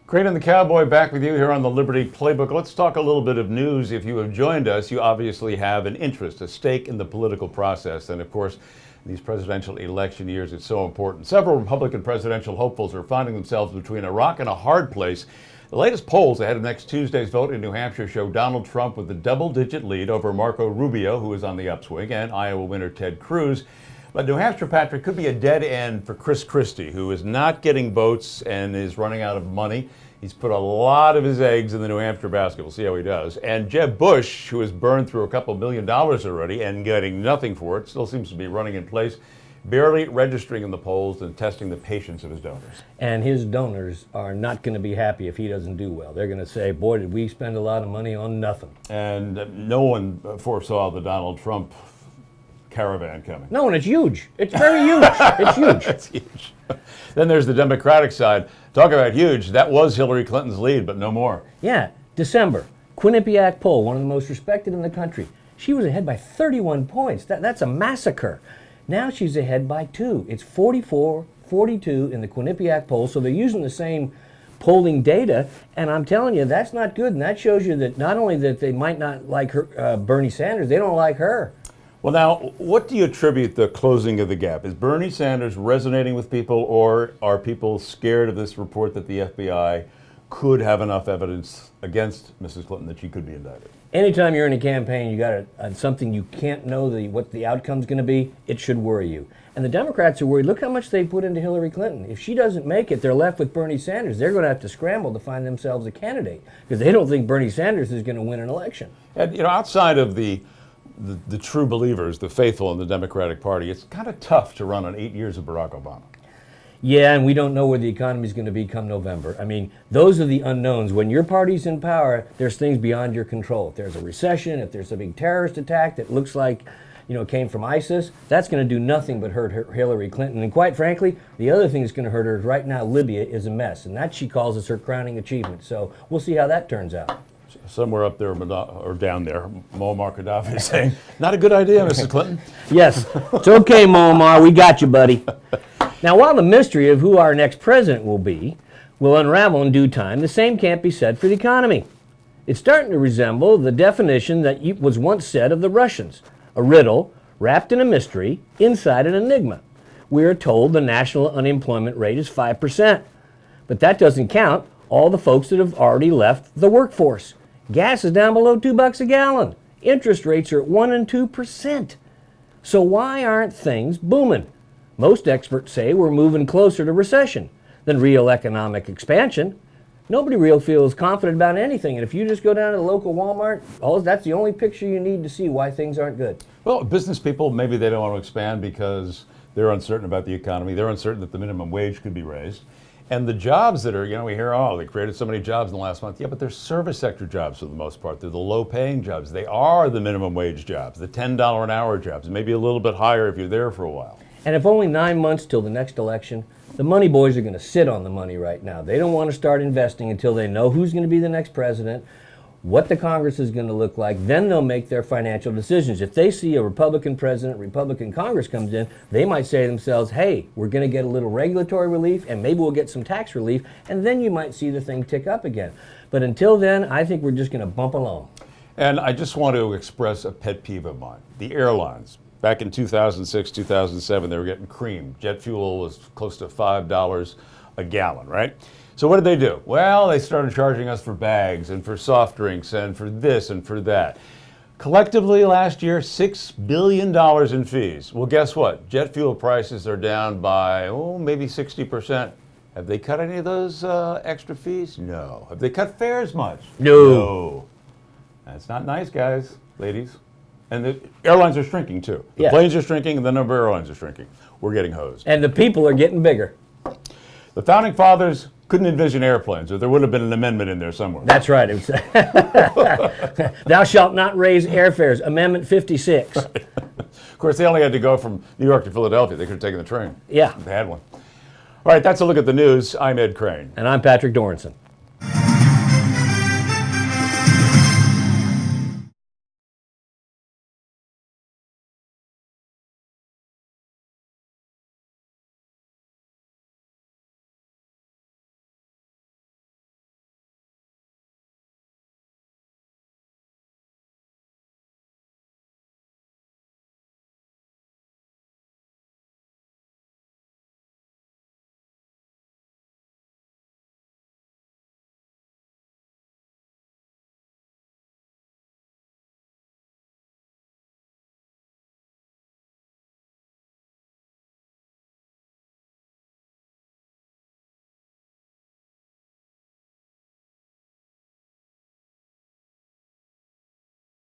Crane and the Cowboy back with you here on the Liberty Playbook. Let's talk a little bit of news. If you have joined us, you obviously have an interest, a stake in the political process. And of course, in these presidential election years, it's so important. Several Republican presidential hopefuls are finding themselves between a rock and a hard place. The latest polls ahead of next Tuesday's vote in New Hampshire show Donald Trump with a double-digit lead over Marco Rubio, who is on the upswing, and Iowa winner Ted Cruz. But New Hampshire, Patrick, could be a dead end for Chris Christie, who is not getting votes and is running out of money. He's put a lot of his eggs in the New Hampshire basket. We'll see how he does. And Jeb Bush, who has burned through a couple $1 million already and getting nothing for it, still seems to be running in place, barely registering in the polls and testing the patience of his donors. And his donors are not going to be happy if he doesn't do well. They're going to say, boy, did we spend a lot of money on nothing. And no one foresaw the Donald Trump caravan coming. No, and it's huge. It's very huge. It's huge. It's huge. Then there's the Democratic side. Talk about huge. That was Hillary Clinton's lead, but no more. Yeah, December. Quinnipiac poll, one of the most respected in the country. She was ahead by 31 points. That's a massacre. Now she's ahead by 2. It's 44-42 in the Quinnipiac poll, so they're using the same polling data, and I'm telling you, that's not good, and that shows you that not only that they might not like her, Bernie Sanders, they don't like her. Well, now, what do you attribute the closing of the gap? Is Bernie Sanders resonating with people, or are people scared of this report that the FBI could have enough evidence against Mrs. Clinton that she could be indicted? Anytime you're in a campaign, you got something you can't know what the outcome's going to be, it should worry you. And the Democrats are worried. Look how much they put into Hillary Clinton. If she doesn't make it, they're left with Bernie Sanders. They're going to have to scramble to find themselves a candidate because they don't think Bernie Sanders is going to win an election. And, outside of the true believers, the faithful in the Democratic Party, it's kind of tough to run on 8 years of Barack Obama. Yeah, and we don't know where the economy is going to be come November. I mean, those are the unknowns. When your party's in power, there's things beyond your control. If there's a recession, if there's a big terrorist attack that looks like, came from ISIS, that's going to do nothing but hurt Hillary Clinton. And quite frankly, the other thing that's going to hurt her is right now Libya is a mess, and that she calls us her crowning achievement. So we'll see how that turns out. Somewhere up there or down there, Muammar Gaddafi is saying, not a good idea, Mrs. Clinton. Yes, it's okay, Muammar, we got you, buddy. Now, while the mystery of who our next president will unravel in due time, the same can't be said for the economy. It's starting to resemble the definition that was once said of the Russians, a riddle wrapped in a mystery inside an enigma. We are told the national unemployment rate is 5%, but that doesn't count all the folks that have already left the workforce. Gas is down below $2 a gallon. Interest rates are at 1% and 2%. So why aren't things booming? Most experts say we're moving closer to recession than real economic expansion. Nobody really feels confident about anything. And if you just go down to the local Walmart, that's the only picture you need to see why things aren't good. Well, business people, maybe they don't want to expand because they're uncertain about the economy. They're uncertain that the minimum wage could be raised. And the jobs that are, we hear, they created so many jobs in the last month. Yeah, but they're service sector jobs for the most part. They're the low-paying jobs. They are the minimum wage jobs, the $10 an hour jobs, maybe a little bit higher if you're there for a while. And if only 9 months till the next election, the money boys are going to sit on the money right now. They don't want to start investing until they know who's going to be the next president, what the Congress is going to look like. Then they'll make their financial decisions. If they see a Republican president, Republican Congress comes in, they might say to themselves, hey, we're going to get a little regulatory relief and maybe we'll get some tax relief, and then you might see the thing tick up again. But until then, I think we're just going to bump along. And I just want to express a pet peeve of mine. The airlines. Back in 2006, 2007, they were getting creamed. Jet fuel was close to $5 a gallon, right? So what did they do? Well, they started charging us for bags and for soft drinks and for this and for that. Collectively last year, $6 billion in fees. Well, guess what? Jet fuel prices are down by, maybe 60%. Have they cut any of those extra fees? No. Have they cut fares much? No. That's not nice, guys, ladies. And the airlines are shrinking, too. The planes are shrinking, and the number of airlines are shrinking. We're getting hosed. And the people are getting bigger. The Founding Fathers couldn't envision airplanes, or there would have been an amendment in there somewhere. That's right. It was Thou shalt not raise airfares, Amendment 56. Right. Of course, they only had to go from New York to Philadelphia. They could have taken the train. Yeah. They had one. All right, that's a look at the news. I'm Ed Crane. And I'm Patrick Dornson.